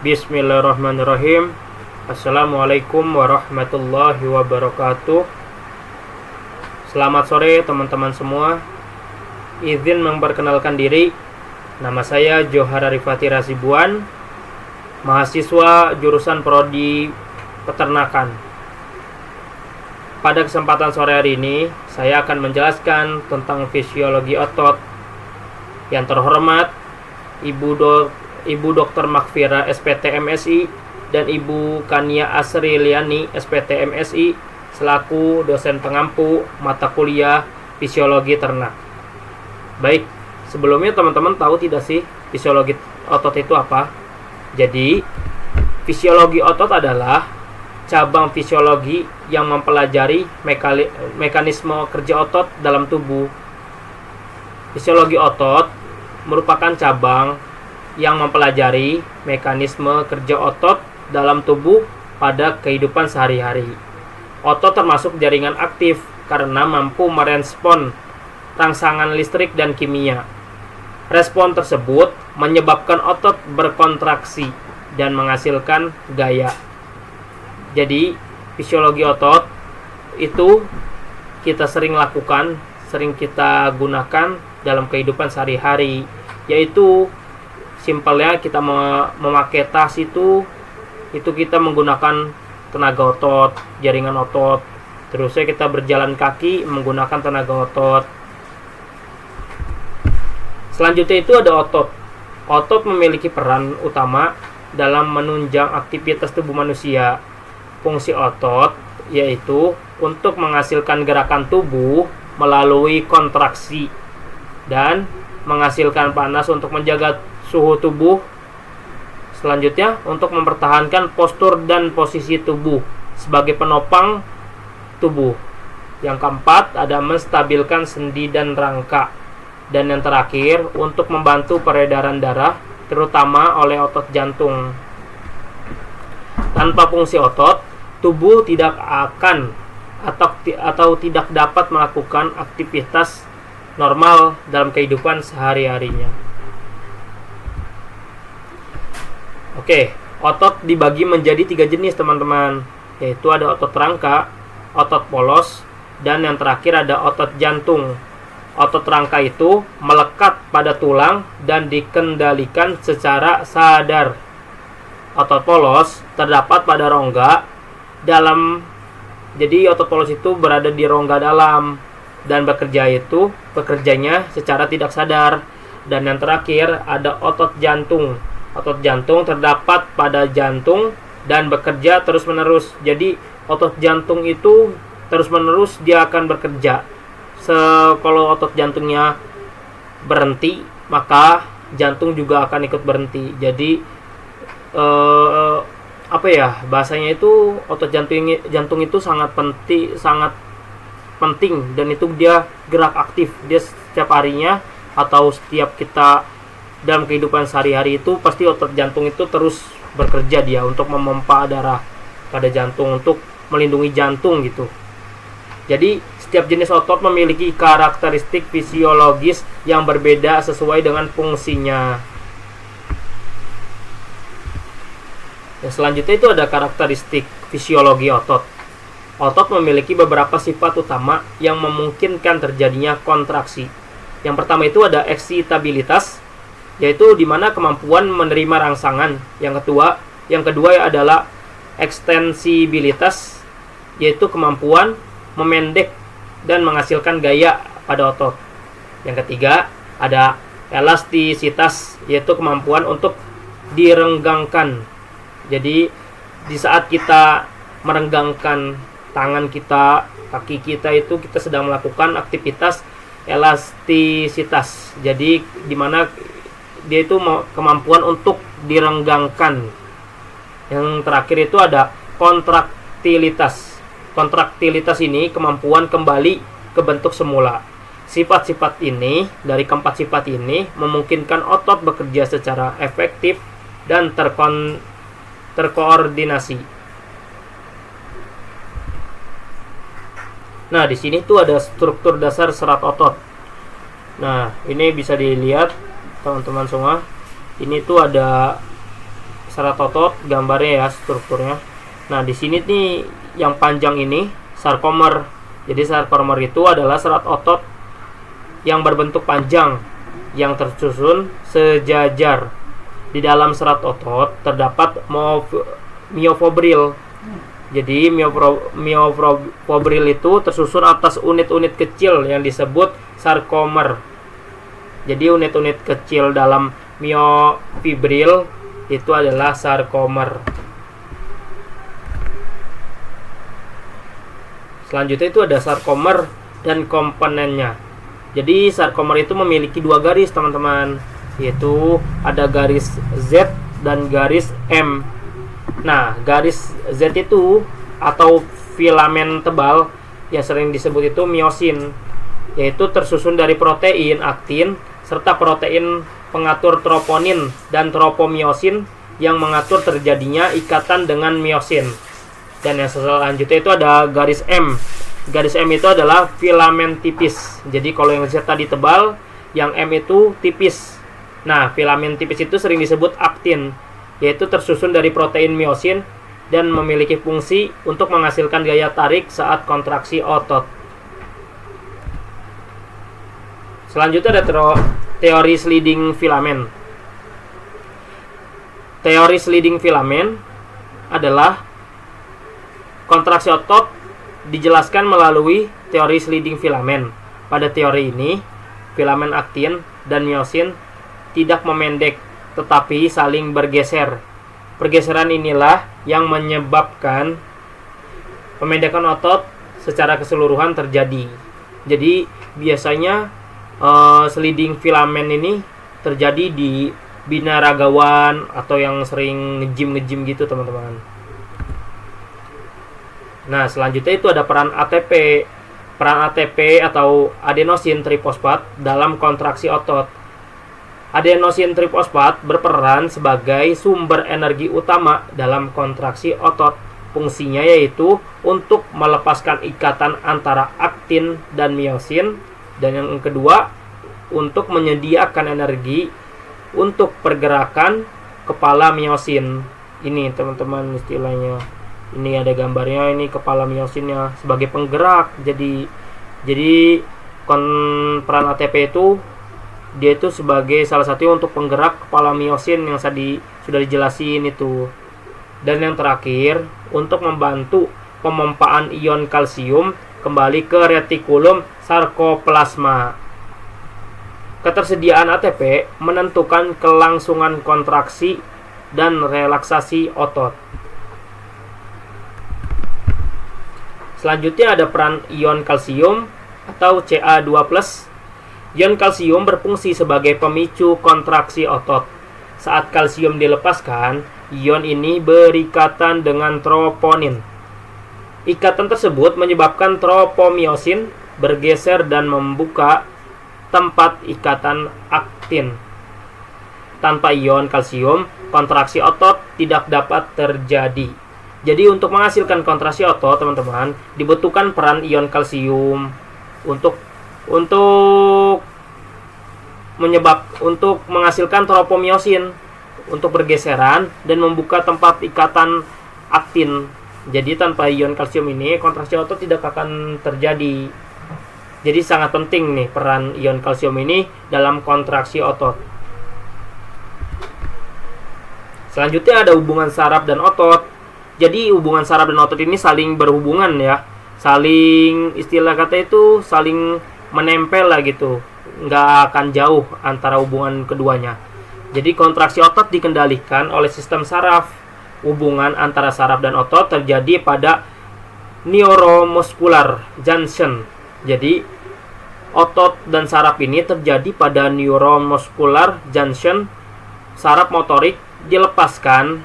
Bismillahirrahmanirrahim. Assalamualaikum warahmatullahi wabarakatuh. Selamat sore teman-teman semua. Izin memperkenalkan diri. Nama saya Johar Arifati Rasibuan, mahasiswa jurusan Prodi Peternakan. Pada kesempatan sore hari ini, saya akan menjelaskan tentang fisiologi otot. Yang terhormat, Ibu Dr. Makfira SPT MSI dan Ibu Kania Asriliani SPT MSI selaku dosen pengampu mata kuliah fisiologi ternak. Baik, sebelumnya teman-teman tahu tidak sih fisiologi otot itu apa? Jadi, fisiologi otot adalah cabang fisiologi yang mempelajari mekanisme kerja otot dalam tubuh. Fisiologi otot merupakan cabang yang mempelajari mekanisme kerja otot dalam tubuh pada kehidupan sehari-hari. Otot termasuk jaringan aktif karena mampu merespon rangsangan listrik dan kimia. Respon tersebut menyebabkan otot berkontraksi dan menghasilkan gaya. Jadi, fisiologi otot itu kita sering lakukan, sering kita gunakan dalam kehidupan sehari-hari, yaitu simpelnya kita memakai tas itu kita menggunakan tenaga otot, jaringan otot. Terusnya kita berjalan kaki menggunakan tenaga otot. Selanjutnya itu ada otot. Otot memiliki peran utama dalam menunjang aktivitas tubuh manusia. Fungsi otot yaitu untuk menghasilkan gerakan tubuh melalui kontraksi dan menghasilkan panas untuk menjaga suhu tubuh. Selanjutnya, untuk mempertahankan postur dan posisi tubuh sebagai penopang tubuh. Yang keempat, ada menstabilkan sendi dan rangka. Dan yang terakhir, untuk membantu peredaran darah, terutama oleh otot jantung. Tanpa fungsi otot, tubuh tidak akan atau tidak dapat melakukan aktivitas normal dalam kehidupan sehari-harinya. Oke, otot dibagi menjadi 3 jenis teman-teman, yaitu ada otot rangka, otot polos, dan yang terakhir ada otot jantung. Otot rangka itu melekat pada tulang dan dikendalikan secara sadar. Otot polos terdapat pada rongga dalam. Jadi otot polos itu berada di rongga dalam dan bekerjanya secara tidak sadar. Dan yang terakhir ada otot jantung. Otot jantung terdapat pada jantung dan bekerja terus-menerus. Jadi otot jantung itu terus-menerus dia akan bekerja. Kalau otot jantungnya berhenti, maka jantung juga akan ikut berhenti. Jadi bahasanya itu otot jantung itu sangat penting dan itu dia gerak aktif. Dia setiap harinya atau setiap kita dalam kehidupan sehari-hari itu pasti otot jantung itu terus bekerja dia untuk memompa darah pada jantung untuk melindungi jantung gitu. Jadi setiap jenis otot memiliki karakteristik fisiologis yang berbeda sesuai dengan fungsinya. Dan selanjutnya itu ada karakteristik fisiologi otot. Otot memiliki beberapa sifat utama yang memungkinkan terjadinya kontraksi. Yang pertama itu ada eksitabilitas, yaitu di mana kemampuan menerima rangsangan. Yang kedua adalah ekstensibilitas, yaitu kemampuan memendek dan menghasilkan gaya pada otot. Yang ketiga ada elastisitas, yaitu kemampuan untuk direnggangkan. Jadi di saat kita merenggangkan tangan kita, kaki kita itu kita sedang melakukan aktivitas elastisitas. Jadi di mana dia itu kemampuan untuk direnggangkan. Yang terakhir itu ada kontraktilitas. Kontraktilitas ini kemampuan kembali ke bentuk semula. Sifat-sifat ini, dari keempat sifat ini, memungkinkan otot bekerja secara efektif dan terkoordinasi. Nah, di sini tuh ada struktur dasar serat otot. Nah, ini bisa dilihat teman-teman semua. Ini tuh ada serat otot, gambarnya ya strukturnya. Nah, di sini nih yang panjang ini sarkomer. Jadi sarkomer itu adalah serat otot yang berbentuk panjang yang tersusun sejajar. Di dalam serat otot terdapat myofibril. Jadi myofibril itu tersusun atas unit-unit kecil yang disebut sarkomer. Jadi unit-unit kecil dalam myofibril itu adalah sarkomer. Selanjutnya itu ada sarkomer dan komponennya. Jadi sarkomer itu memiliki dua garis, teman-teman, yaitu ada garis Z dan garis M. Nah, garis Z itu atau filamen tebal yang sering disebut itu miosin, yaitu tersusun dari protein aktin serta protein pengatur troponin dan tropomiosin yang mengatur terjadinya ikatan dengan miosin. Dan yang selanjutnya itu ada garis M. Garis M itu adalah filamen tipis. Jadi kalau yang Z tadi tebal, yang M itu tipis. Nah, filamen tipis itu sering disebut aktin, yaitu tersusun dari protein miosin dan memiliki fungsi untuk menghasilkan gaya tarik saat kontraksi otot. Selanjutnya ada teori sliding filamen. Teori sliding filamen adalah kontraksi otot dijelaskan melalui teori sliding filamen. Pada teori ini, filamen aktin dan miosin tidak memendek tetapi saling bergeser. Pergeseran inilah yang menyebabkan pemendekan otot secara keseluruhan terjadi. Jadi biasanya sliding filamen ini terjadi di binaragawan atau yang sering nge-gym gitu, teman-teman. Nah, selanjutnya itu ada peran ATP. Peran ATP atau adenosin trifosfat dalam kontraksi otot. Adenosin trifosfat berperan sebagai sumber energi utama dalam kontraksi otot. Fungsinya yaitu untuk melepaskan ikatan antara aktin dan miosin, dan yang kedua untuk menyediakan energi untuk pergerakan kepala miosin. Ini, teman-teman, istilahnya. Ini ada gambarnya, ini kepala miosinnya sebagai penggerak. Jadi peran ATP itu dia itu sebagai salah satu untuk penggerak kepala miosin yang tadi sudah dijelasin itu. Dan yang terakhir, untuk membantu pemompaan ion kalsium kembali ke retikulum sarkoplasma. Ketersediaan ATP menentukan kelangsungan kontraksi dan relaksasi otot. Selanjutnya ada peran ion kalsium atau Ca2+. Ion kalsium berfungsi sebagai pemicu kontraksi otot. Saat kalsium dilepaskan, ion ini berikatan dengan troponin. Ikatan tersebut menyebabkan tropomiosin bergeser dan membuka tempat ikatan aktin. Tanpa ion kalsium, kontraksi otot tidak dapat terjadi. Jadi untuk menghasilkan kontraksi otot, teman-teman, dibutuhkan peran ion kalsium untuk menghasilkan tropomiosin untuk bergeseran dan membuka tempat ikatan aktin. Jadi tanpa ion kalsium ini kontraksi otot tidak akan terjadi. Jadi sangat penting nih peran ion kalsium ini dalam kontraksi otot. Selanjutnya ada hubungan saraf dan otot. Jadi hubungan saraf dan otot ini saling berhubungan ya. Saling, istilah kata itu saling menempel lah gitu. Nggak akan jauh antara hubungan keduanya. Jadi kontraksi otot dikendalikan oleh sistem saraf. Hubungan antara saraf dan otot terjadi pada neuromuscular junction. Jadi otot dan saraf ini terjadi pada neuromuscular junction. Saraf motorik dilepaskan.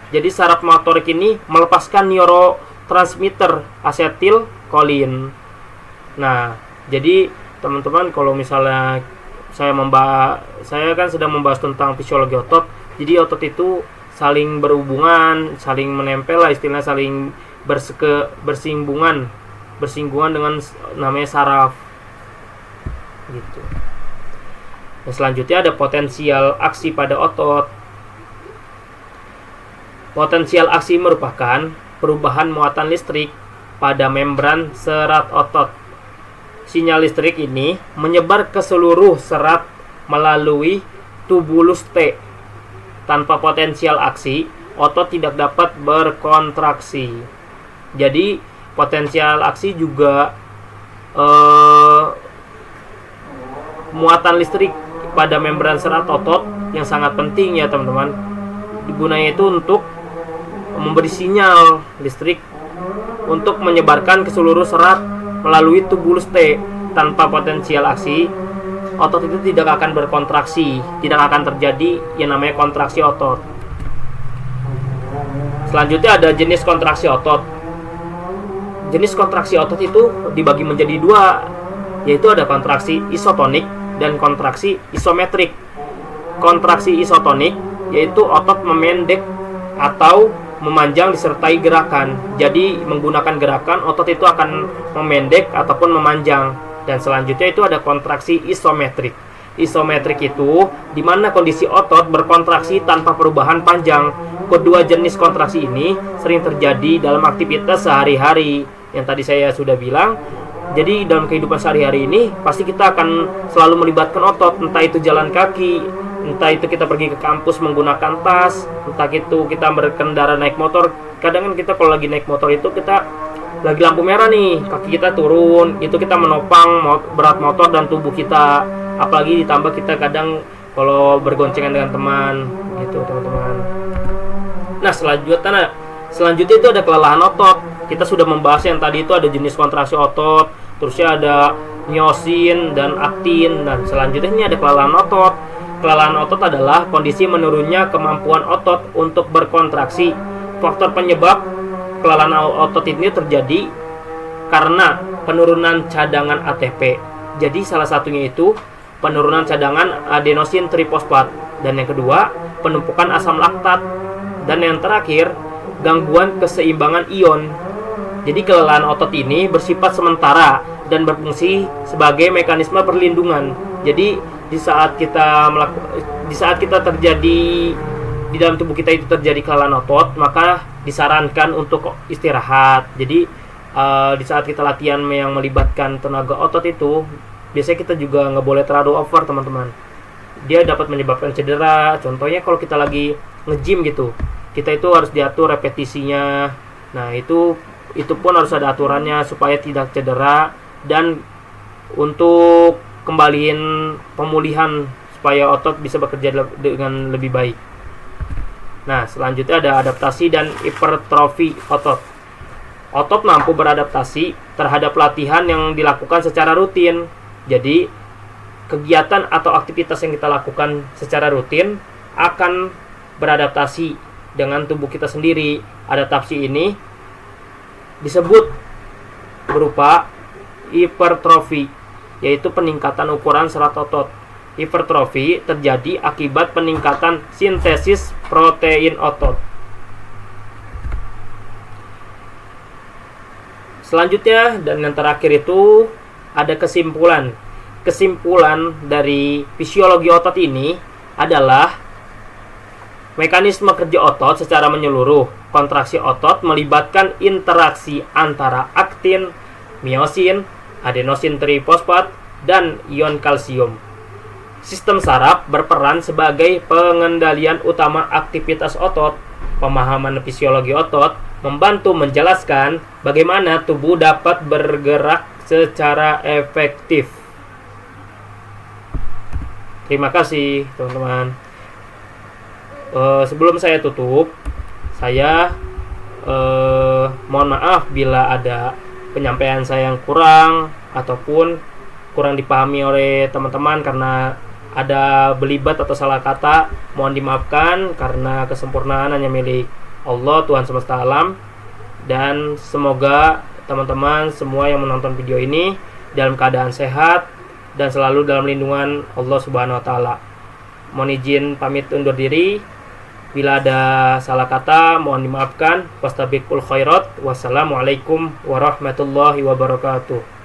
Jadi saraf motorik ini melepaskan neurotransmitter asetilkolin. Nah, jadi teman-teman kalau misalnya saya kan sedang membahas tentang fisiologi otot. Jadi otot itu saling berhubungan, saling menempel lah, istilahnya saling bersinggungan dengan namanya saraf gitu. Dan selanjutnya ada potensial aksi pada otot. Potensial aksi merupakan perubahan muatan listrik pada membran serat otot. Sinyal listrik ini menyebar ke seluruh serat melalui tubulus T. Tanpa potensial aksi, otot tidak dapat berkontraksi. Jadi potensial aksi juga muatan listrik pada membran serat otot yang sangat penting ya teman-teman. Gunanya itu untuk memberi sinyal listrik untuk menyebarkan ke seluruh serat melalui tubulus T. Tanpa potensial aksi, otot itu tidak akan berkontraksi, tidak akan terjadi yang namanya kontraksi otot. Selanjutnya ada jenis kontraksi otot. Jenis kontraksi otot itu dibagi menjadi dua, yaitu ada kontraksi isotonik dan kontraksi isometrik. Kontraksi isotonik yaitu otot memendek atau memanjang disertai gerakan. Jadi menggunakan gerakan otot itu akan memendek ataupun memanjang. Dan selanjutnya itu ada kontraksi isometrik. Isometrik itu di mana kondisi otot berkontraksi tanpa perubahan panjang. Kedua jenis kontraksi ini sering terjadi dalam aktivitas sehari-hari yang tadi saya sudah bilang. Jadi dalam kehidupan sehari-hari ini pasti kita akan selalu melibatkan otot, entah itu jalan kaki, entah itu kita pergi ke kampus menggunakan tas, entah itu kita berkendara naik motor. Kadang kan kita kalau lagi naik motor itu kita lagi lampu merah nih, kaki kita turun, itu kita menopang berat motor dan tubuh kita. Apalagi ditambah kita kadang kalau bergoncengan dengan teman gitu teman-teman. Nah selanjutnya itu ada kelelahan otot. Kita sudah membahas yang tadi itu ada jenis kontraksi otot, terusnya ada miosin dan aktin, dan selanjutnya ini ada kelelahan otot. Kelelahan otot adalah kondisi menurunnya kemampuan otot untuk berkontraksi. Faktor penyebab kelelahan otot ini terjadi karena penurunan cadangan ATP. Jadi salah satunya itu penurunan cadangan adenosin trifosfat, dan yang kedua penumpukan asam laktat, dan yang terakhir gangguan keseimbangan ion. Jadi kelelahan otot ini bersifat sementara dan berfungsi sebagai mekanisme perlindungan. Jadi di saat kita terjadi di dalam tubuh kita itu terjadi kelelahan otot, maka disarankan untuk istirahat. Jadi di saat kita latihan yang melibatkan tenaga otot itu, biasanya kita juga nggak boleh terlalu over teman-teman. Dia dapat menyebabkan cedera. Contohnya kalau kita lagi nge-gym gitu, kita itu harus diatur repetisinya. Nah itu pun harus ada aturannya supaya tidak cedera dan untuk kembaliin pemulihan supaya otot bisa bekerja dengan lebih baik. Nah selanjutnya ada adaptasi dan hipertrofi otot. Otot mampu beradaptasi terhadap latihan yang dilakukan secara rutin. Jadi kegiatan atau aktivitas yang kita lakukan secara rutin akan beradaptasi dengan tubuh kita sendiri. Adaptasi ini disebut berupa hipertrofi, yaitu peningkatan ukuran serat otot. Hipertrofi terjadi akibat peningkatan sintesis protein otot. Selanjutnya dan yang terakhir itu ada kesimpulan. Kesimpulan dari fisiologi otot ini adalah mekanisme kerja otot secara menyeluruh. Kontraksi otot melibatkan interaksi antara aktin, miosin, adenosin trifosfat, dan ion kalsium. Sistem saraf berperan sebagai pengendalian utama aktivitas otot. Pemahaman fisiologi otot membantu menjelaskan bagaimana tubuh dapat bergerak secara efektif. Terima kasih teman-teman. Sebelum saya tutup, saya mohon maaf bila ada penyampaian saya yang kurang ataupun kurang dipahami oleh teman-teman karena ada belibet atau salah kata. Mohon dimaafkan karena kesempurnaan hanya milik Allah, Tuhan semesta alam. Dan semoga teman-teman semua yang menonton video ini dalam keadaan sehat dan selalu dalam lindungan Allah Subhanahu wa taala. Mohon izin pamit undur diri. Bila ada salah kata, mohon dimaafkan. Wastabiqul khairat. Wassalamualaikum warahmatullahi wabarakatuh.